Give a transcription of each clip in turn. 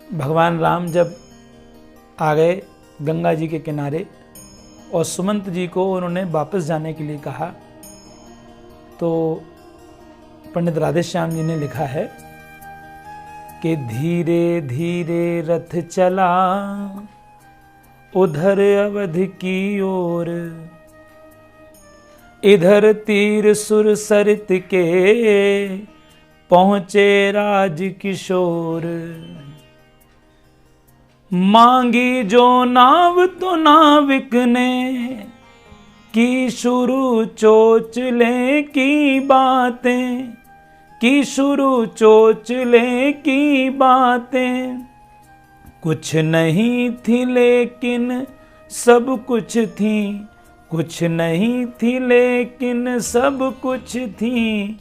भगवान राम जब आ गए गंगा जी के किनारे और सुमंत जी को उन्होंने वापस जाने के लिए कहा, तो पंडित राधेश्याम जी ने लिखा है कि धीरे धीरे रथ चला उधर अवध की ओर, इधर तीर सुर सरित के पहुंचे राज किशोर। मांगी जो नाव तो नाविक ने की शुरू चोचले की बातें, की शुरू चोचले की बातें। कुछ नहीं थी लेकिन सब कुछ थी, कुछ नहीं थी लेकिन सब कुछ थी।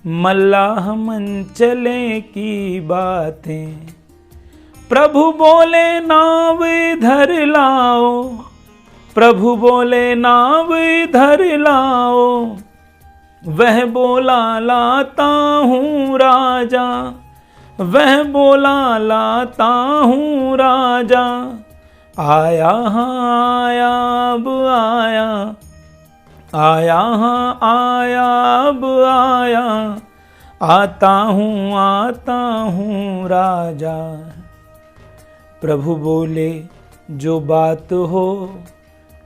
मल्लाह मंचले की बातें। प्रभु बोले नाव इधर लाओ, प्रभु बोले नाव इधर लाओ। वह बोला लाता हूँ राजा, वह बोला लाता हूँ राजा। आया हाँ आया अब आया, आया हाँ आया अब आया। आता हूँ राजा। प्रभु बोले जो बात हो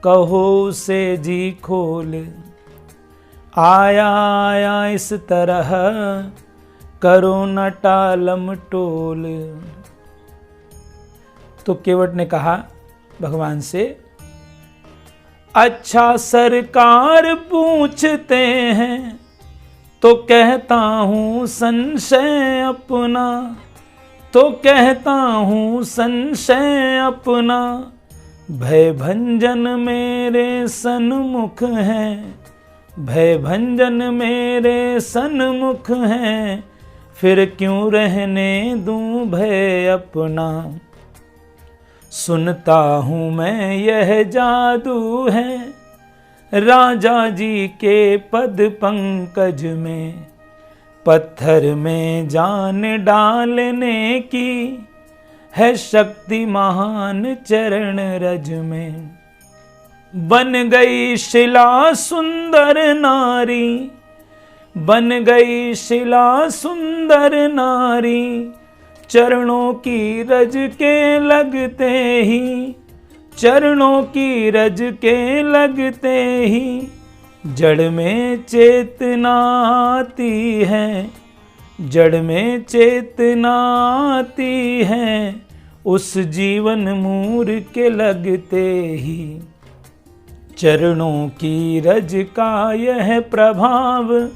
कहो उसे जी खोल। आया आया इस तरह करो न टालम टोल। तो केवट ने कहा भगवान से, अच्छा सरकार पूछते हैं तो कहता हूँ संशय अपना, तो कहता हूँ संशय अपना। भय भंजन मेरे सन्मुख हैं, भय भंजन मेरे सन्मुख हैं। फिर क्यों रहने दूं भय अपना। सुनता हूँ मैं यह जादू है राजा जी के पद पंकज में। पत्थर में जान डालने की है शक्ति महान चरण रज में। बन गई शिला सुंदर नारी, बन गई शिला सुंदर नारी। चरणों की रज के लगते ही, चरणों की रज के लगते ही। जड़ में चेतना आती है, जड़ में चेतना आती है। उस जीवन मूर के लगते ही। चरणों की रज का यह प्रभाव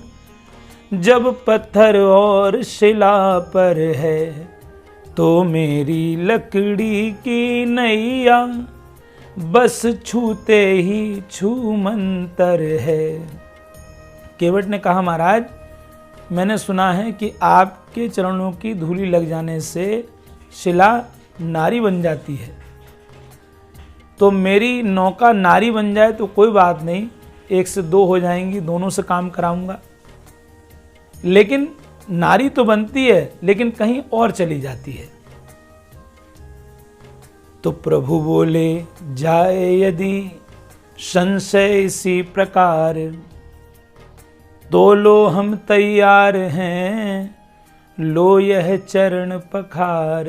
जब पत्थर और शिला पर है, तो मेरी लकड़ी की नैया बस छूते ही छू मंतर है। केवट ने कहा महाराज, मैंने सुना है कि आपके चरणों की धूली लग जाने से शिला नारी बन जाती है। तो मेरी नौका नारी बन जाए तो कोई बात नहीं, 1 से 2 हो जाएंगी, दोनों से काम कराऊंगा। लेकिन नारी तो बनती है लेकिन कहीं और चली जाती है। तो प्रभु बोले जाए यदि संशय इसी प्रकार, तो लो हम तैयार हैं, लो यह चरण पखार।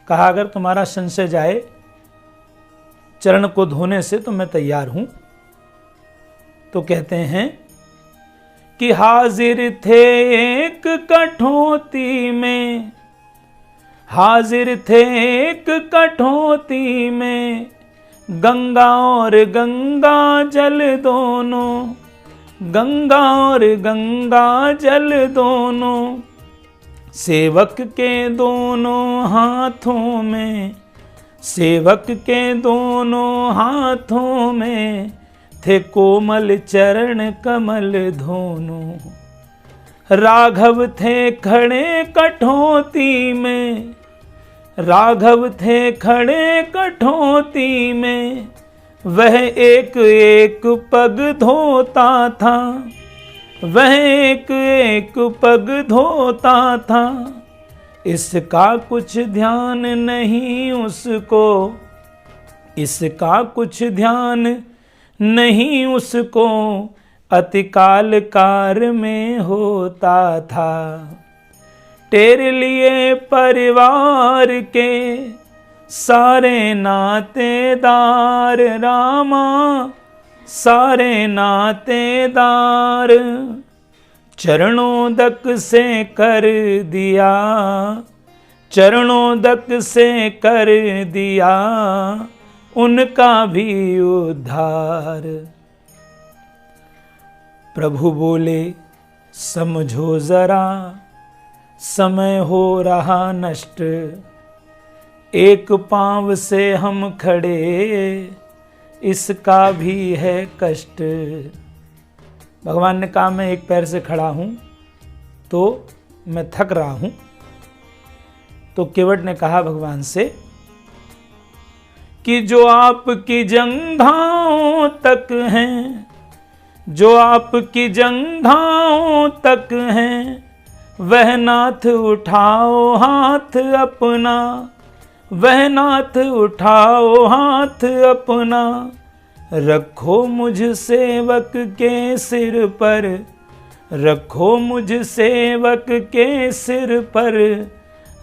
कहा अगर तुम्हारा संशय जाए चरण को धोने से तो मैं तैयार हूं। तो कहते हैं कि हाजिर थे एक कठौती में, हाजिर थे एक कठौती में। गंगा और गंगा जल दोनों, गंगा और गंगा जल दोनों। सेवक के दोनों हाथों में, सेवक के दोनों हाथों में थे कोमल चरण कमल दोनों। राघव थे खड़े कठौती में, राघव थे खड़े कठौती में। वह एक एक पग धोता था, वह एक एक पग धोता था। इसका कुछ ध्यान नहीं उसको, इसका कुछ ध्यान नहीं उसको, अतिकाल कार में होता था। तेरे लिए परिवार के सारे नातेदार रामा, सारे नातेदार चरणोदक से कर दिया, चरणोदक से कर दिया उनका भी उद्धार। प्रभु बोले समझो जरा, समय हो रहा नष्ट, एक पांव से हम खड़े, इसका भी है कष्ट। भगवान ने कहा मैं एक पैर से खड़ा हूं तो मैं थक रहा हूं। तो केवट ने कहा भगवान से कि जो आपकी जंघाओं तक हैं, जो आपकी जंघाओं तक हैं, वह नाथ उठाओ हाथ अपना, वह नाथ उठाओ हाथ अपना, रखो मुझ सेवक के सिर पर, रखो मुझ सेवक के सिर पर,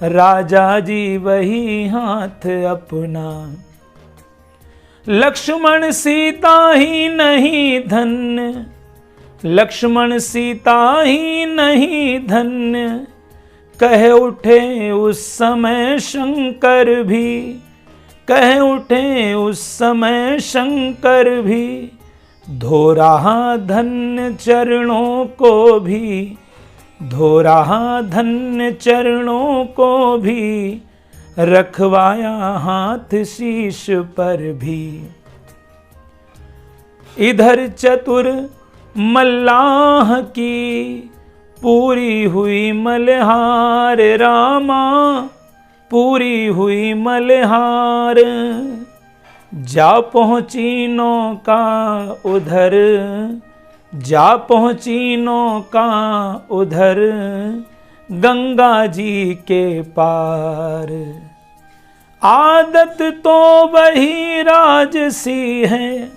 राजा जी वही हाथ अपना। लक्ष्मण सीता ही नहीं धन्य, लक्ष्मण सीता ही नहीं धन्य, कह उठे उस समय शंकर भी, कह उठे उस समय शंकर भी, धो रहा धन्य चरणों को भी, धो रहा धन्य चरणों को भी, रखवाया हाथ शीश पर भी। इधर चतुर मल्लाह की पूरी हुई मल्हार रामा, पूरी हुई मल्हार, जा पहुंची नौका उधर, जा पहुंची नौका उधर, गंगा जी के पार। आदत तो वही राजसी है,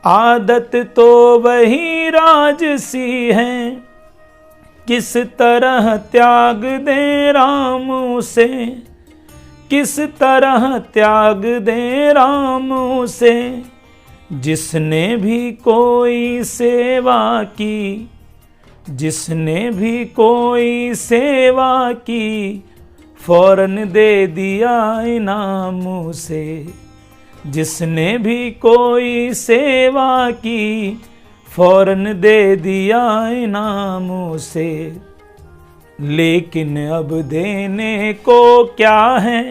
आदत तो वही राजसी है, किस तरह त्याग दे राम उसे, किस तरह त्याग दे राम उसे, जिसने भी कोई सेवा की, जिसने भी कोई सेवा की, फौरन दे दिया इनाम उसे, जिसने भी कोई सेवा की, फौरन दे दिया इनाम उसे। लेकिन अब देने को क्या है,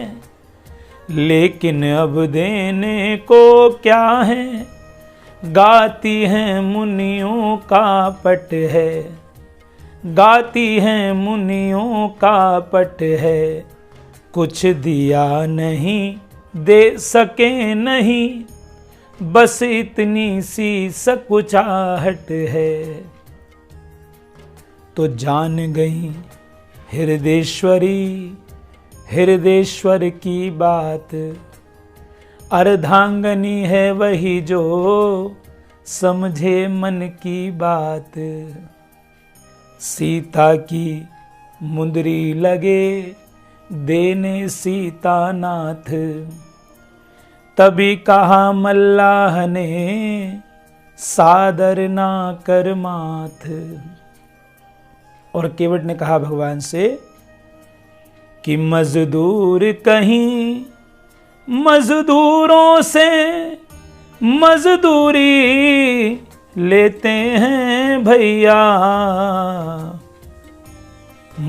लेकिन अब देने को क्या है, गाती हैं मुनियों का पट है, गाती हैं मुनियों का पट है, कुछ दिया नहीं दे सके नहीं, बस इतनी सी सकुचाहट है। तो जान गई हृदयेश्वरी हृदयेश्वर की बात, अर्धांगनी है वही जो समझे मन की बात। सीता की मुंदरी लगे देने सीता नाथ, तभी कहा मल्लाह ने सादर ना कर माथ। और केवट ने कहा भगवान से कि मजदूर कहीं मजदूरों से मजदूरी लेते हैं भैया,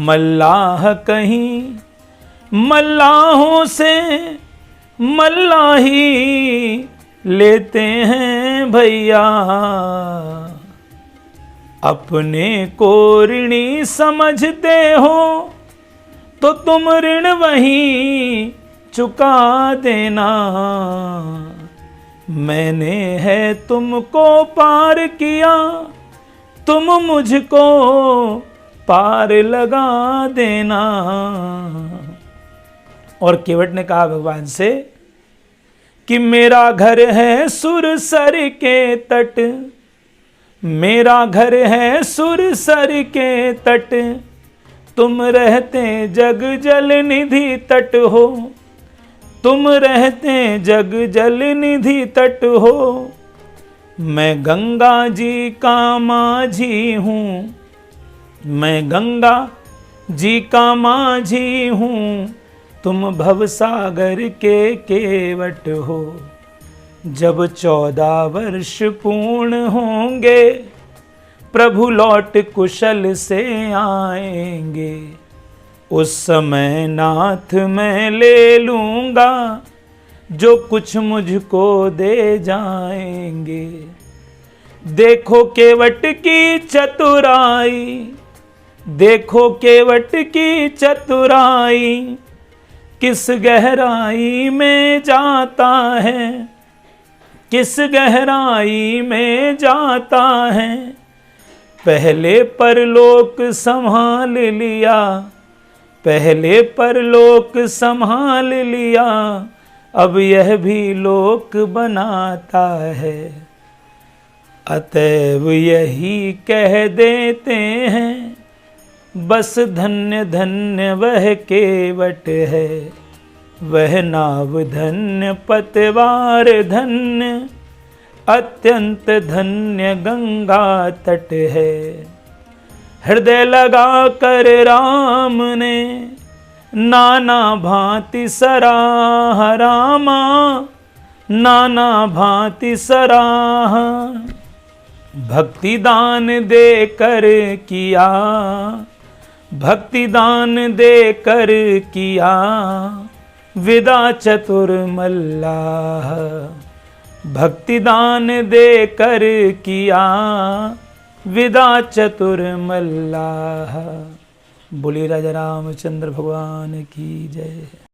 मल्लाह कहीं मल्लाहों से मल्लाही लेते हैं भैया, अपने को ऋणी समझते हो तो तुम ऋण वहीं चुका देना। मैंने है तुमको पार किया, तुम मुझको पार लगा देना। और केवट ने कहा भगवान से कि मेरा घर है सुरसर के तट, मेरा घर है सुरसर के तट, तुम रहते जग जल निधि तट हो, तुम रहते जग जल निधि तट हो। मैं गंगा जी का माझी हूँ, मैं गंगा जी का माझी हूँ, तुम भवसागर के केवट हो। जब 14 वर्ष पूर्ण होंगे, प्रभु लौट कुशल से आएंगे, उस समय नाथ मैं ले लूँगा, जो कुछ मुझको दे जाएंगे। देखो केवट की चतुराई, देखो केवट की चतुराई, किस गहराई में जाता है, किस गहराई में जाता है। पहले परलोक संभाल लिया, पहले परलोक संभाल लिया, अब यह भी लोक बनाता है। अतएव यही कह देते हैं, बस धन्य धन्य वह केवट है, वह नाव धन्य पतवार धन्य, अत्यंत धन्य गंगा तट है। हृदय लगा कर राम ने नाना भांति सराह रामा, नाना भांति सराह। भक्ति दान दे कर किया, भक्ति दान दे कर किया, विदा चतुर मल्लाह। भक्ति दान दे कर किया, विदा चतुर मल्लाह। बोलिए राजा रामचंद्र भगवान की जय।